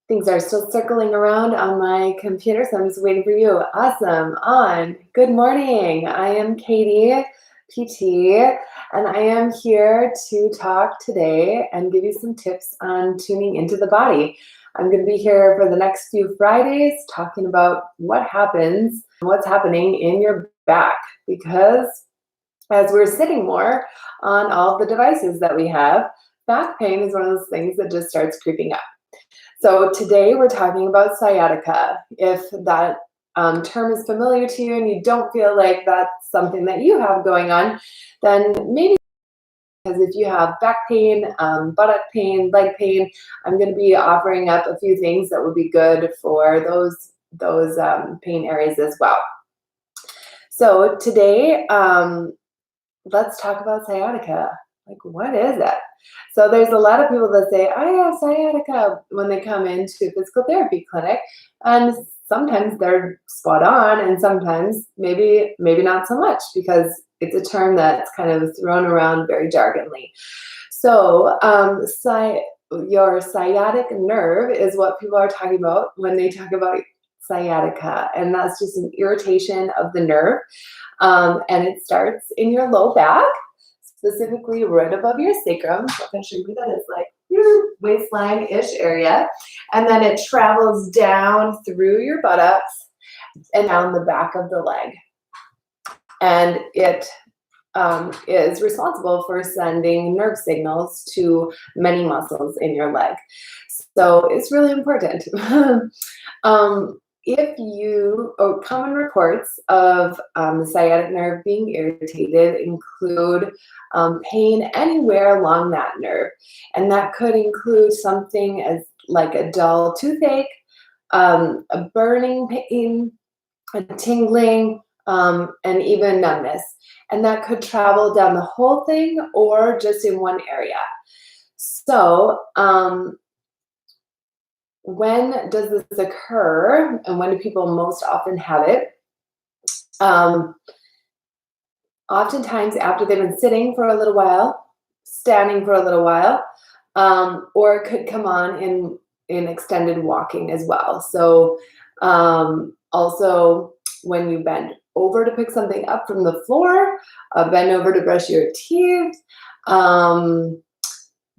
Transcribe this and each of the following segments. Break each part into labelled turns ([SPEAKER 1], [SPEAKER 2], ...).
[SPEAKER 1] Things are still circling around on my computer, so I'm just waiting for you. Awesome. On. Good morning. I am Katie, PT, and I am here to talk today and give you some tips on tuning into the body. I'm going to be here for the next few Fridays talking about what's happening in your back, because as we're sitting more on all the devices that we have, back pain is one of those things that just starts creeping up. So today we're talking about sciatica. If that term is familiar to you and you don't feel like that's something that you have going on, then maybe, because if you have back pain, buttock pain, leg pain, I'm going to be offering up a few things that would be good for those pain areas as well. So today, let's talk about sciatica. Like, what is it? So there's a lot of people that say, I have sciatica when they come into physical therapy clinic. And sometimes they're spot on, and sometimes maybe not so much, because it's a term that's kind of thrown around very jargonly. So your sciatic nerve is what people are talking about when they talk about sciatica. And that's just an irritation of the nerve. And it starts in your low back, specifically right above your sacrum. So I can show you that it's like your waistline-ish area. And then it travels down through your buttocks and down the back of the leg. And it is responsible for sending nerve signals to many muscles in your leg. So it's really important. Common reports of the sciatic nerve being irritated include pain anywhere along that nerve. And that could include something as like a dull toothache, a burning pain, a tingling, and even numbness. And that could travel down the whole thing or just in one area. So, when does this occur, and when do people most often have it? Oftentimes after they've been sitting for a little while, standing for a little while, or it could come on in extended walking as well. So also when you bend over to pick something up from the floor, bend over to brush your teeth.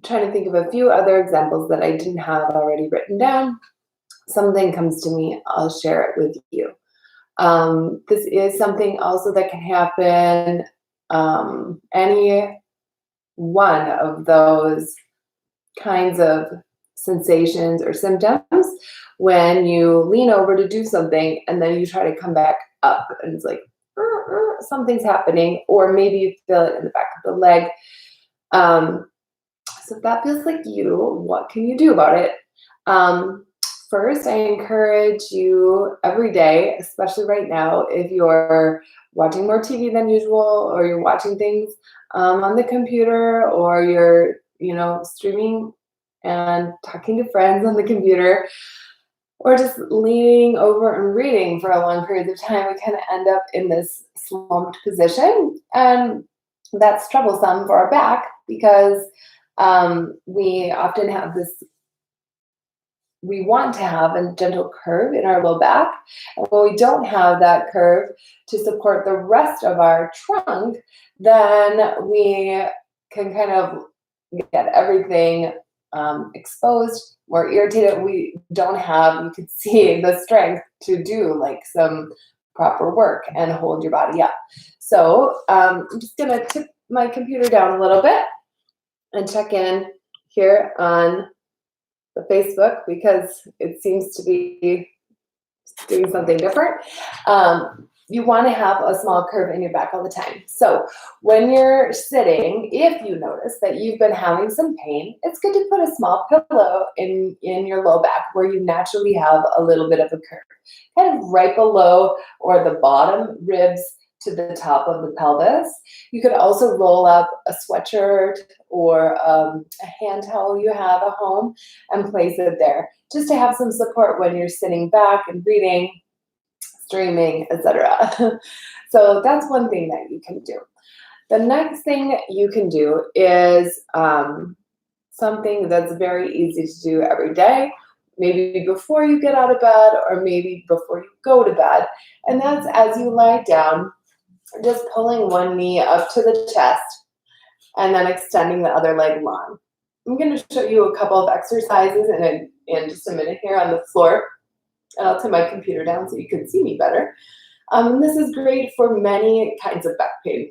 [SPEAKER 1] Trying to think of a few other examples that I didn't have already written down. Something comes to me, I'll share it with you. This is something also that can happen, any one of those kinds of sensations or symptoms when you lean over to do something and then you try to come back up and it's like something's happening, or maybe you feel it in the back of the leg. So if that feels like you, what can you do about it? First, I encourage you every day, especially right now, if you're watching more TV than usual, or you're watching things on the computer, or you're, streaming and talking to friends on the computer, or just leaning over and reading for a long period of time, we kind of end up in this slumped position. And that's troublesome for our back, because we often have we want to have a gentle curve in our low back. And when we don't have that curve to support the rest of our trunk, then we can kind of get everything exposed, more irritated. We don't have, you could see, the strength to do like some proper work and hold your body up. So I'm just gonna tip my computer down a little bit and check in here on the Facebook, because it seems to be doing something different. You want to have a small curve in your back all the time. So when you're sitting, if you notice that you've been having some pain, it's good to put a small pillow in your low back where you naturally have a little bit of a curve, kind of right below or the bottom ribs to the top of the pelvis. You could also roll up a sweatshirt or a hand towel you have at home and place it there, just to have some support when you're sitting back and reading, streaming, etc. So that's one thing that you can do. The next thing you can do is something that's very easy to do every day, maybe before you get out of bed or maybe before you go to bed. And that's as you lie down, just pulling one knee up to the chest and then extending the other leg long. I'm going to show you a couple of exercises in just a minute here on the floor. And I'll turn my computer down so you can see me better. This is great for many kinds of back pain,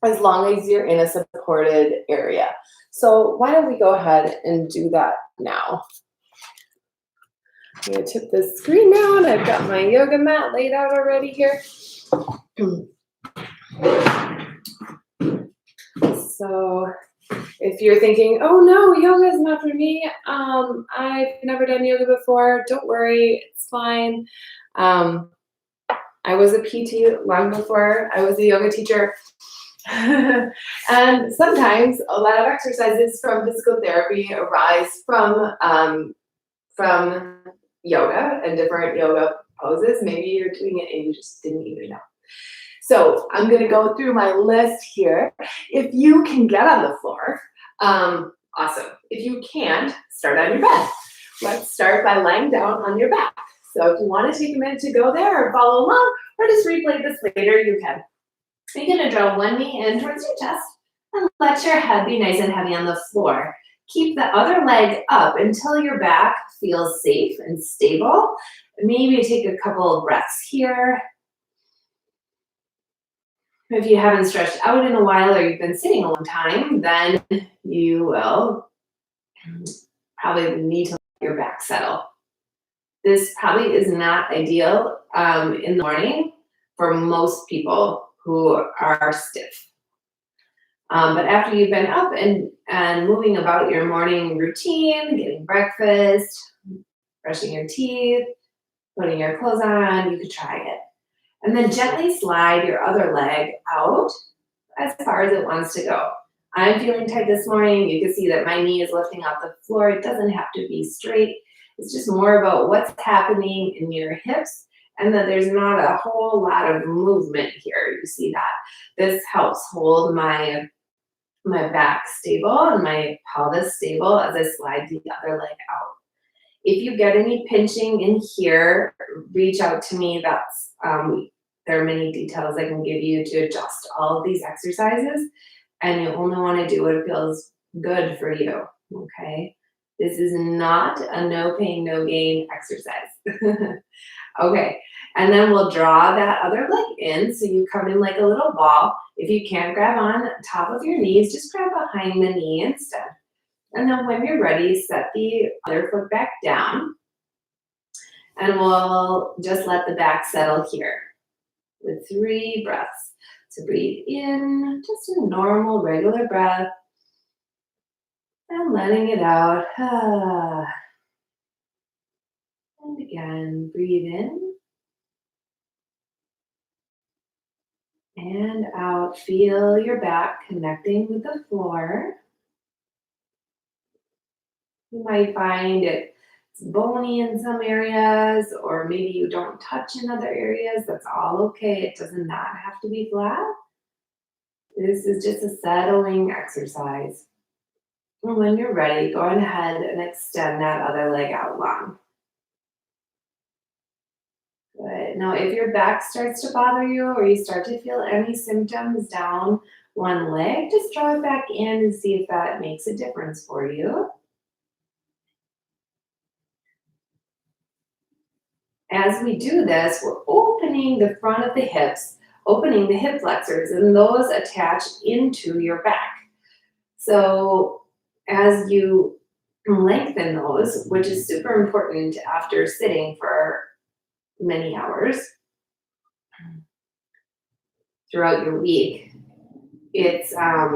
[SPEAKER 1] as long as you're in a supported area. So why don't we go ahead and do that now? I'm going to tip this screen down. I've got my yoga mat laid out already here. So if you're thinking, oh no, yoga is not for me, I've never done yoga before, don't worry, it's fine. I was a PT long before I was a yoga teacher. And sometimes a lot of exercises from physical therapy arise from yoga and different yoga poses. Maybe you're doing it and you just didn't even know. So I'm going to go through my list here. If you can get on the floor, awesome. If you can't, start on your bed. Let's start by lying down on your back. So if you want to take a minute to go there or follow along, or just replay this later, you can. You're going to draw one knee in towards your chest and let your head be nice and heavy on the floor. Keep the other leg up until your back feels safe and stable. Maybe take a couple of breaths here. If you haven't stretched out in a while or you've been sitting a long time, then you will probably need to let your back settle. This probably is not ideal in the morning for most people who are stiff. But after you've been up and moving about your morning routine, getting breakfast, brushing your teeth, putting your clothes on, you could try it. And then gently slide your other leg out as far as it wants to go. I'm feeling tight this morning. You can see that my knee is lifting off the floor. It doesn't have to be straight. It's just more about what's happening in your hips and that there's not a whole lot of movement here. You see that? This helps hold my back stable and my pelvis stable as I slide the other leg out. If you get any pinching in here, reach out to me. That's there are many details I can give you to adjust all of these exercises, and you only want to do what feels good for you, okay? This is not a no pain, no gain exercise. Okay, and then we'll draw that other leg in, so you come in like a little ball. If you can't grab on top of your knees, just grab behind the knee instead. And then when you're ready, set the other foot back down, and we'll just let the back settle here with 3 breaths. So breathe in, just a normal, regular breath, and letting it out. And again, breathe in and out. Feel your back connecting with the floor. You might find it's bony in some areas, or maybe you don't touch in other areas. That's all okay. It does not have to be flat. This is just a settling exercise. And when you're ready, go ahead and extend that other leg out long. Good. Now, if your back starts to bother you or you start to feel any symptoms down one leg, just draw it back in and see if that makes a difference for you. As we do this, we're opening the front of the hips, opening the hip flexors, and those attach into your back. So as you lengthen those, which is super important after sitting for many hours throughout your week, it's I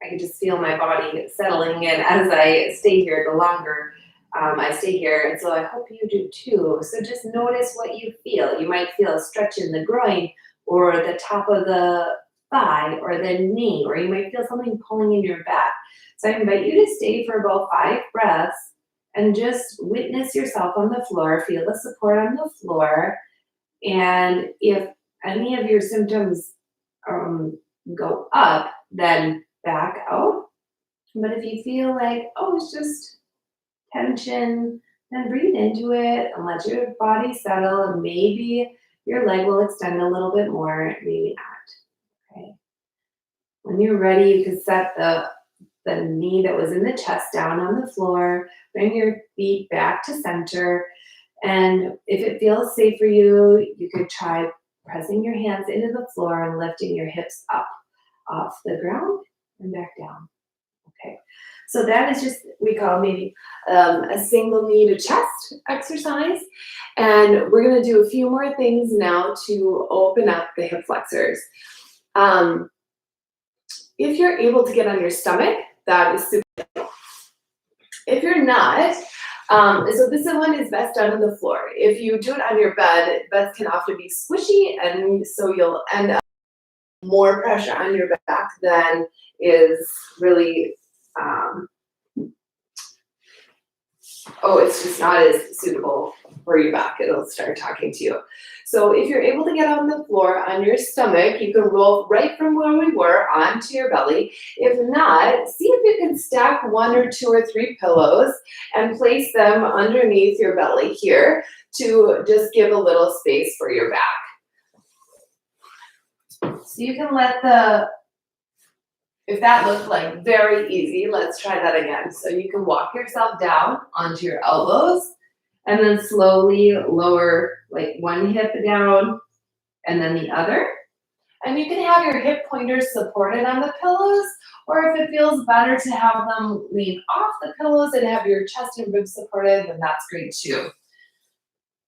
[SPEAKER 1] can just feel my body settling in as I stay here. The longer I stay here, and so I hope you do too. So just notice what you feel. You might feel a stretch in the groin or the top of the thigh or the knee, or you might feel something pulling in your back. So I invite you to stay for about 5 breaths and just witness yourself on the floor, feel the support on the floor. And if any of your symptoms go up, then back out. But if you feel like, oh, it's just tension, then breathe into it and let your body settle. And maybe your leg will extend a little bit more, maybe not. Okay. When you're ready, you can set the knee that was in the chest down on the floor. Bring your feet back to center. And if it feels safe for you, you could try pressing your hands into the floor and lifting your hips up off the ground and back down. Okay. So that is just, we call maybe a single knee to chest exercise. And we're going to do a few more things now to open up the hip flexors. If you're able to get on your stomach, that is super. If you're not, so this one is best done on the floor. If you do it on your bed, beds can often be squishy, and so you'll end up more pressure on your back than is really, it's just not as suitable for your back. It'll start talking to you. So if you're able to get on the floor on your stomach, you can roll right from where we were onto your belly. If not, see if you can stack 1 or 2 or 3 pillows and place them underneath your belly here to just give a little space for your back. So you can if that looked like very easy, let's try that again. So you can walk yourself down onto your elbows and then slowly lower like one hip down and then the other. And you can have your hip pointers supported on the pillows, or if it feels better to have them lean off the pillows and have your chest and ribs supported, then that's great too.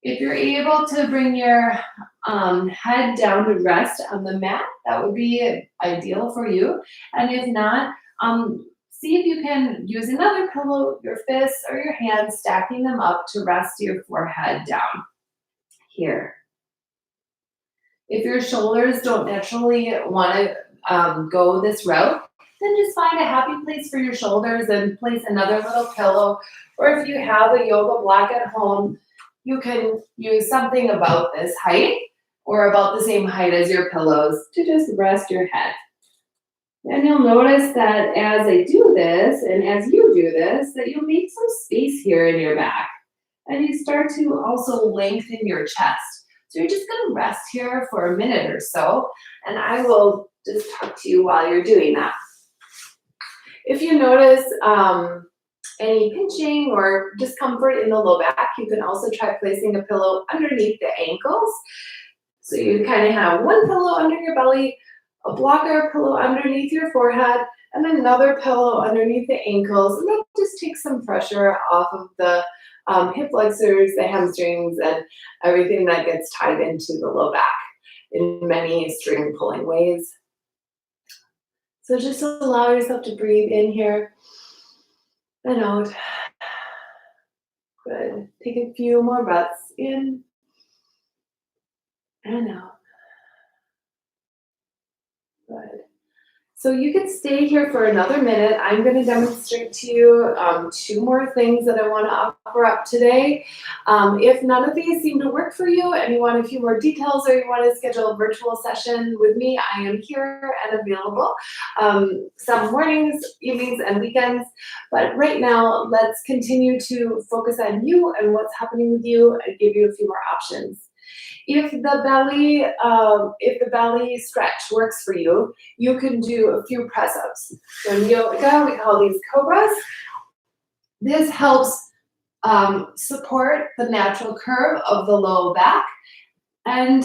[SPEAKER 1] If you're able to bring your head down to rest on the mat, that would be ideal for you. And if not, see if you can use another pillow, your fists or your hands, stacking them up to rest your forehead down here. If your shoulders don't naturally want to go this route, then just find a happy place for your shoulders and place another little pillow. Or if you have a yoga block at home, you can use something about this height or about the same height as your pillows to just rest your head. And you'll notice that as I do this, and as you do this, that you'll make some space here in your back. And you start to also lengthen your chest. So you're just going to rest here for a minute or so, and I will just talk to you while you're doing that. If you notice any pinching or discomfort in the low back, you can also try placing a pillow underneath the ankles. So you kind of have one pillow under your belly, a blocker pillow underneath your forehead, and another pillow underneath the ankles. And that just takes some pressure off of the hip flexors, the hamstrings, and everything that gets tied into the low back in many string pulling ways. So just allow yourself to breathe in here and out. Good. Take a few more breaths in and out. Good. So you can stay here for another minute. I'm going to demonstrate to you 2 more things that I want to offer up today. If none of these seem to work for you and you want a few more details or you want to schedule a virtual session with me, I am here and available some mornings, evenings, and weekends. But right now, let's continue to focus on you and what's happening with you and give you a few more options. If the belly stretch works for you, you can do a few press-ups. So in yoga, we call these cobras. This helps support the natural curve of the low back. And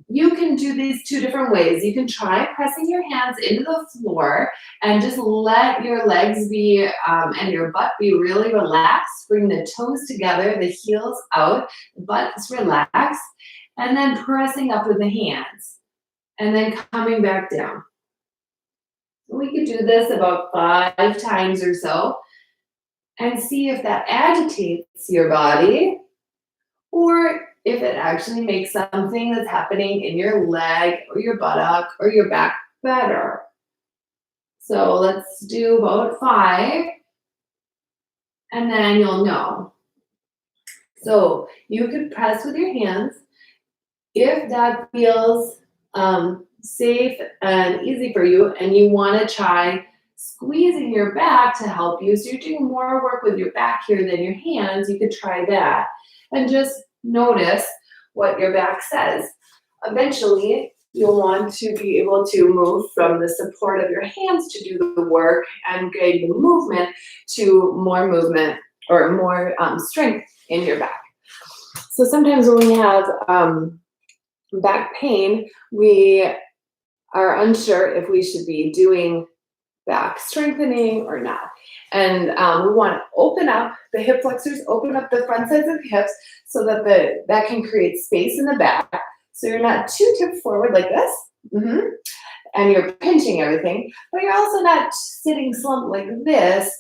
[SPEAKER 1] you can do these 2 different ways. You can try pressing your hands into the floor and just let your legs be and your butt be really relaxed. Bring the toes together, the heels out, the butt is relaxed. And then pressing up with the hands, and then coming back down. We could do this about 5 times or so, and see if that agitates your body, or if it actually makes something that's happening in your leg, or your buttock, or your back better. So let's do about 5, and then you'll know. So you could press with your hands. If that feels safe and easy for you and you want to try squeezing your back to help you. So you're doing more work with your back here than your hands. You could try that and just notice what your back says. Eventually, you'll want to be able to move from the support of your hands to do the work and get the movement to more movement or more strength in your back. So sometimes when we have back pain, we are unsure if we should be doing back strengthening or not. And we want to open up the hip flexors, open up the front sides of the hips so that that can create space in the back. So you're not too tipped forward like this, and you're pinching everything, but you're also not sitting slumped like this,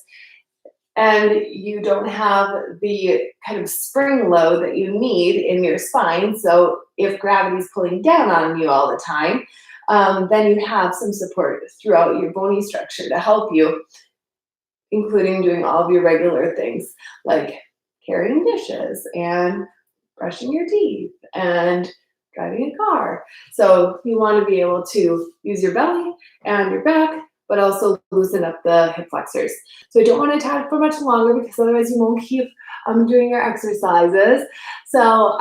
[SPEAKER 1] and you don't have the kind of spring load that you need in your spine. So if gravity's pulling down on you all the time, then you have some support throughout your bony structure to help you, including doing all of your regular things like carrying dishes and brushing your teeth and driving a car. So you want to be able to use your belly and your back, but also loosen up the hip flexors. So I don't want to talk for much longer because otherwise you won't keep doing your exercises. So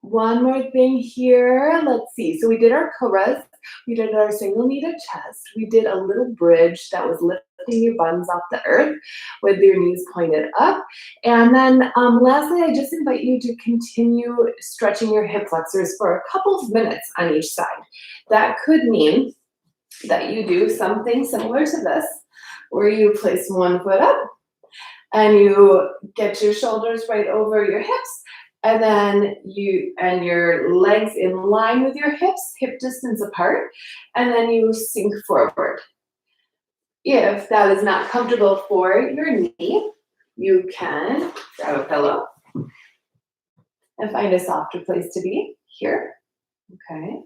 [SPEAKER 1] one more thing here. Let's see. So we did our cobras. We did our single knee to chest. We did a little bridge that was lifting your buns off the earth with your knees pointed up. And then lastly, I just invite you to continue stretching your hip flexors for a couple of minutes on each side. That could mean that you do something similar to this, where you place one foot up and you get your shoulders right over your hips, and then your legs in line with your hips, hip distance apart, and then you sink forward. If that is not comfortable for your knee, you can grab a pillow and find a softer place to be here. Okay.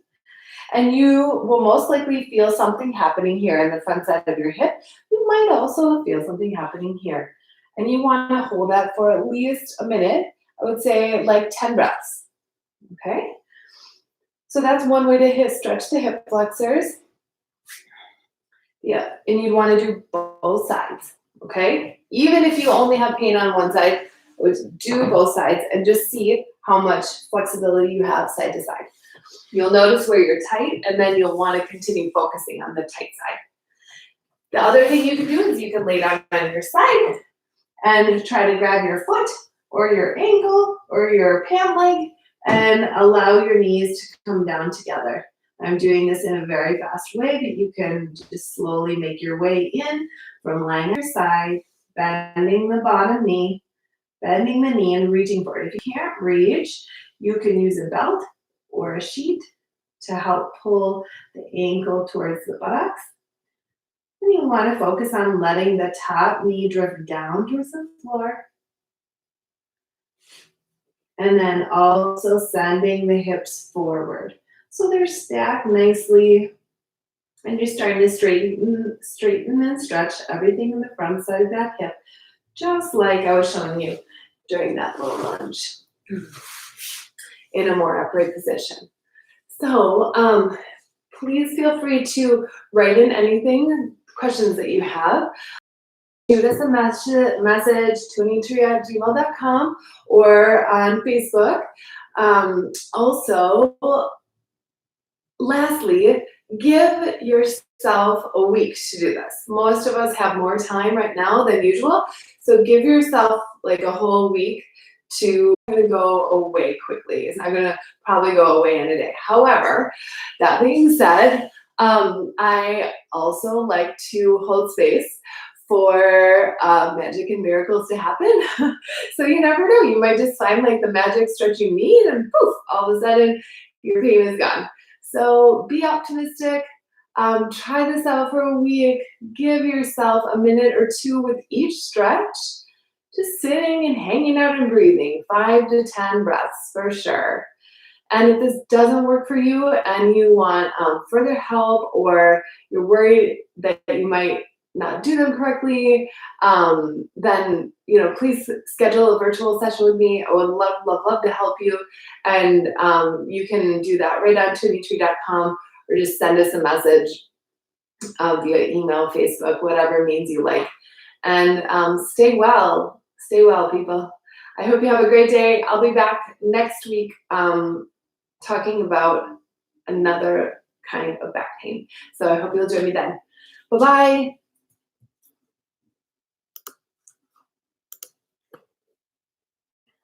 [SPEAKER 1] And you will most likely feel something happening here in the front side of your hip. You might also feel something happening here. And you want to hold that for at least a minute. I would say like 10 breaths. Okay? So that's one way to stretch the hip flexors. Yeah, and you'd want to do both sides. Okay? Even if you only have pain on one side, do both sides and just see how much flexibility you have side to side. You'll notice where you're tight, and then you'll want to continue focusing on the tight side. The other thing you can do is you can lay down on your side and try to grab your foot or your ankle or your pant leg and allow your knees to come down together. I'm doing this in a very fast way, but you can just slowly make your way in from lying on your side, bending the bottom knee, bending the knee and reaching forward. If you can't reach, you can use a belt or a sheet to help pull the ankle towards the buttocks. And you want to focus on letting the top knee drift down towards the floor. And then also sending the hips forward. So they're stacked nicely. And you're starting to straighten and stretch everything in the front side of that hip, just like I was showing you during that little lunge in a more upright position. So please feel free to write in anything, questions that you have. Shoot us a message, tuningtree@gmail.com or on Facebook. Also, lastly, give yourself a week to do this. Most of us have more time right now than usual, so give yourself like a whole week to go away quickly. It's not going to probably go away in a day. However, that being said, I also like to hold space for magic and miracles to happen. So you never know. You might just find like the magic stretch you need and poof, all of a sudden your pain is gone. So be optimistic. Try this out for a week. Give yourself a minute or two with each stretch. Just sitting and hanging out and breathing, 5 to 10 breaths for sure. And if this doesn't work for you and you want further help, or you're worried that you might not do them correctly, then please schedule a virtual session with me. I would love to help you. And you can do that right on tuningtree.com or just send us a message via email, Facebook, whatever means you like. And stay well. Stay well, people. I hope you have a great day. I'll be back next week talking about another kind of back pain. So I hope you'll join me then. Bye-bye.